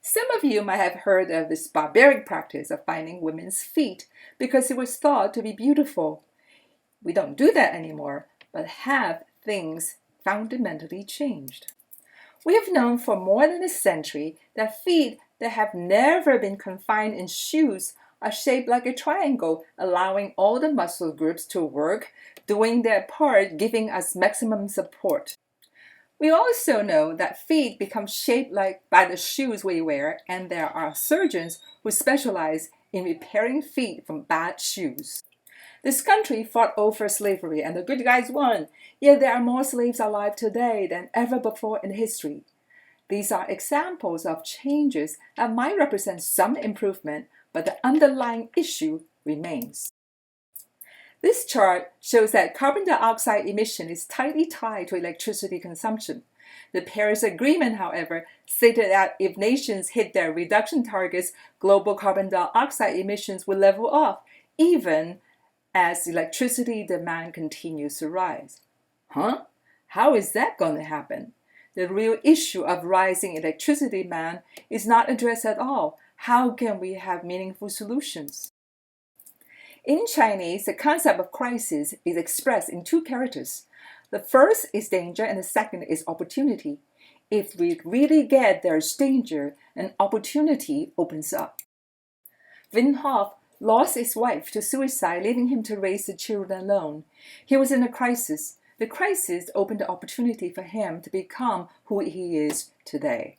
Some of you might have heard of this barbaric practice of finding women's feet because it was thought to be beautiful. We don't do that anymore, but have things fundamentally changed? We have known for more than a century that feet that have never been confined in shoes are shaped like a triangle, allowing all the muscle groups to work, doing their part, giving us maximum support. We also know that feet become shaped like by the shoes we wear, and there are surgeons who specialize in repairing feet from bad shoes. This country fought over slavery and the good guys won, yet there are more slaves alive today than ever before in history. These are examples of changes that might represent some improvement, but the underlying issue remains. This chart shows that carbon dioxide emission is tightly tied to electricity consumption. The Paris Agreement, however, stated that if nations hit their reduction targets, global carbon dioxide emissions will level off, even as electricity demand continues to rise. How is that going to happen? The real issue of rising electricity demand is not addressed at all. How can we have meaningful solutions? In Chinese, the concept of crisis is expressed in two characters. The first is danger and the second is opportunity. If we really get there's danger, an opportunity opens up. Wim Hof lost his wife to suicide, leaving him to raise the children alone. He was in a crisis. The crisis opened the opportunity for him to become who he is today.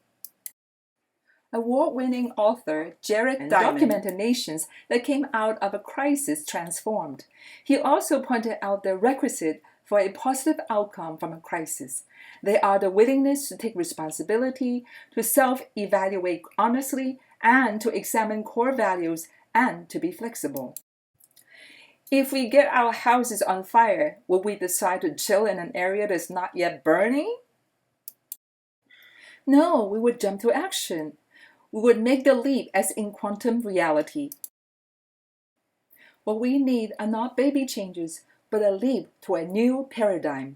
Award-winning author Jared Diamond documented nations that came out of a crisis transformed. He also pointed out the requisite for a positive outcome from a crisis. They are the willingness to take responsibility, to self-evaluate honestly, and to examine core values and to be flexible. If we get our houses on fire, will we decide to chill in an area that's not yet burning? No, we would jump to action. We would make the leap as in quantum reality. What we need are not baby changes, but a leap to a new paradigm.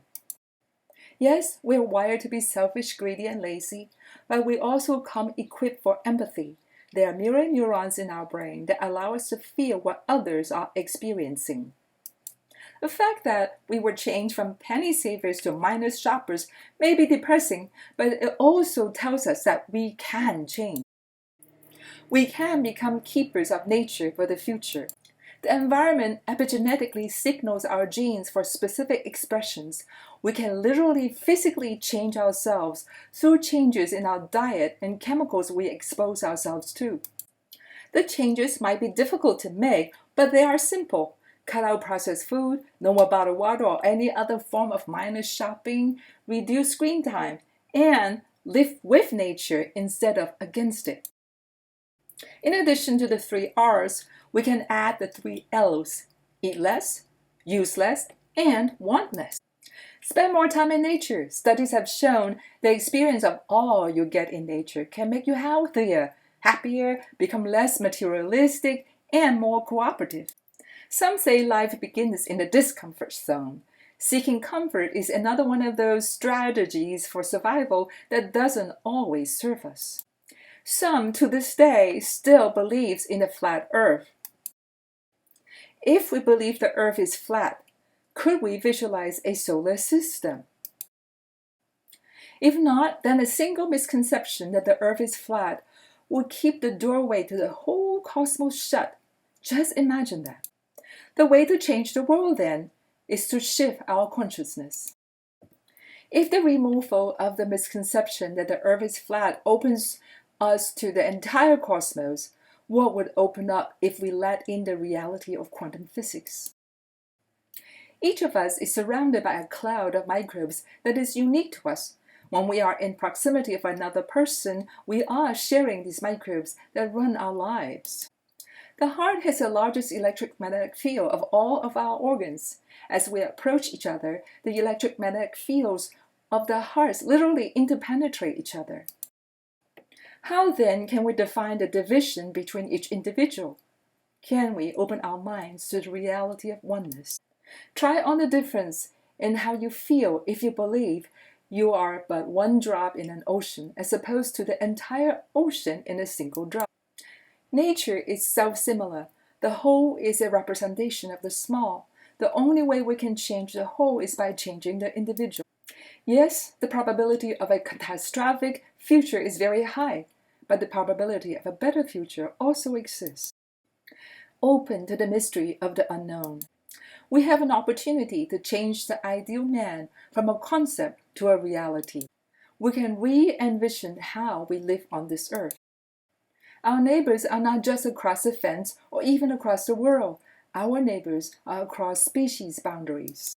Yes, we're wired to be selfish, greedy, and lazy, but we also come equipped for empathy. There are mirror neurons in our brain that allow us to feel what others are experiencing. The fact that we were changed from penny savers to mindless shoppers may be depressing, but it also tells us that we can change. We can become keepers of nature for the future. The environment epigenetically signals our genes for specific expressions. We can literally physically change ourselves through changes in our diet and chemicals we expose ourselves to. The changes might be difficult to make, but they are simple. Cut out processed food, no more bottled water or any other form of mindless shopping, reduce screen time, and live with nature instead of against it. In addition to the 3 R's, we can add the 3 L's: eat less, use less, and want less. Spend more time in nature. Studies have shown the experience of all you get in nature can make you healthier, happier, become less materialistic, and more cooperative. Some say life begins in the discomfort zone. Seeking comfort is another one of those strategies for survival that doesn't always serve us. Some, to this day, still believes in a flat earth. If we believe the earth is flat, could we visualize a solar system? If not, then a single misconception that the earth is flat would keep the doorway to the whole cosmos shut. Just imagine that. The way to change the world, then, is to shift our consciousness. If the removal of the misconception that the earth is flat opens us to the entire cosmos, what would open up if we let in the reality of quantum physics? Each of us is surrounded by a cloud of microbes that is unique to us. When we are in proximity of another person, we are sharing these microbes that run our lives. The heart has the largest electromagnetic field of all of our organs. As we approach each other, the electromagnetic fields of the hearts literally interpenetrate each other. How then can we define the division between each individual? Can we open our minds to the reality of oneness? Try on the difference in how you feel if you believe You are but one drop in an ocean as opposed to the entire ocean in a single drop. Nature is self-similar. The whole is a representation of the small. The only way we can change the whole is by changing the individual. Yes, the probability of a catastrophic future is very high, but the probability of a better future also exists. Open to the mystery of the unknown. We have an opportunity to change the ideal man from a concept to a reality. We can re-envision how we live on this earth. Our neighbors are not just across the fence or even across the world. Our neighbors are across species boundaries.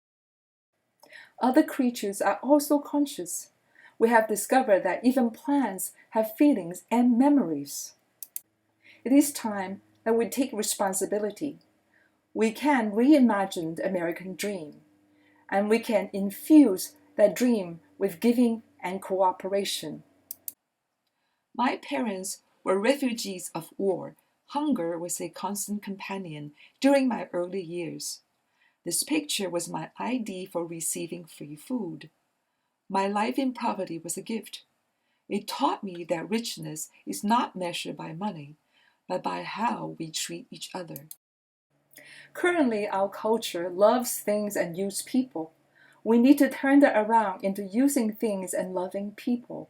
Other creatures are also conscious. We have discovered that even plants have feelings and memories. It is time that we take responsibility. We can reimagine the American dream, and we can infuse that dream with giving and cooperation. My parents were refugees of war. Hunger was a constant companion during my early years. This picture was my ID for receiving free food. My life in poverty was a gift. It taught me that richness is not measured by money, but by how we treat each other. Currently, our culture loves things and uses people. We need to turn that around into using things and loving people.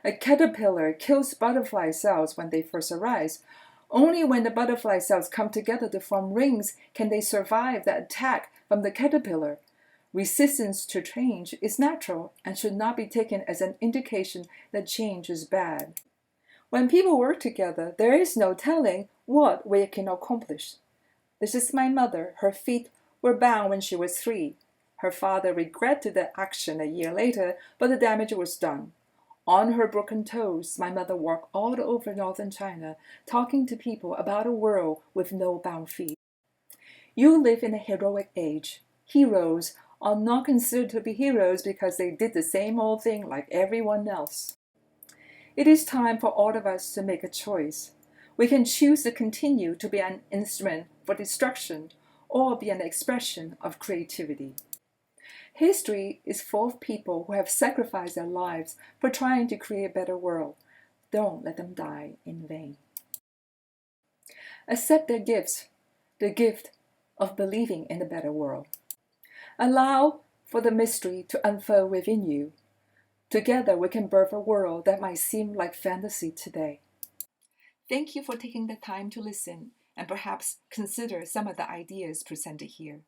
A caterpillar kills butterfly cells when they first arise. Only when the butterfly cells come together to form rings can they survive the attack from the caterpillar. Resistance to change is natural and should not be taken as an indication that change is bad. When people work together, there is no telling what we can accomplish. This is my mother. Her feet were bound when she was 3. Her father regretted the action a year later, but the damage was done. On her broken toes, my mother walked all over northern China, talking to people about a world with no bound feet. You live in a heroic age. Heroes are not considered to be heroes because they did the same old thing like everyone else. It is time for all of us to make a choice. We can choose to continue to be an instrument for destruction or be an expression of creativity. History is full of people who have sacrificed their lives for trying to create a better world. Don't let them die in vain. Accept their gifts, the gift of believing in a better world. Allow for the mystery to unfold within you. Together we can birth a world that might seem like fantasy today. Thank you for taking the time to listen and perhaps consider some of the ideas presented here.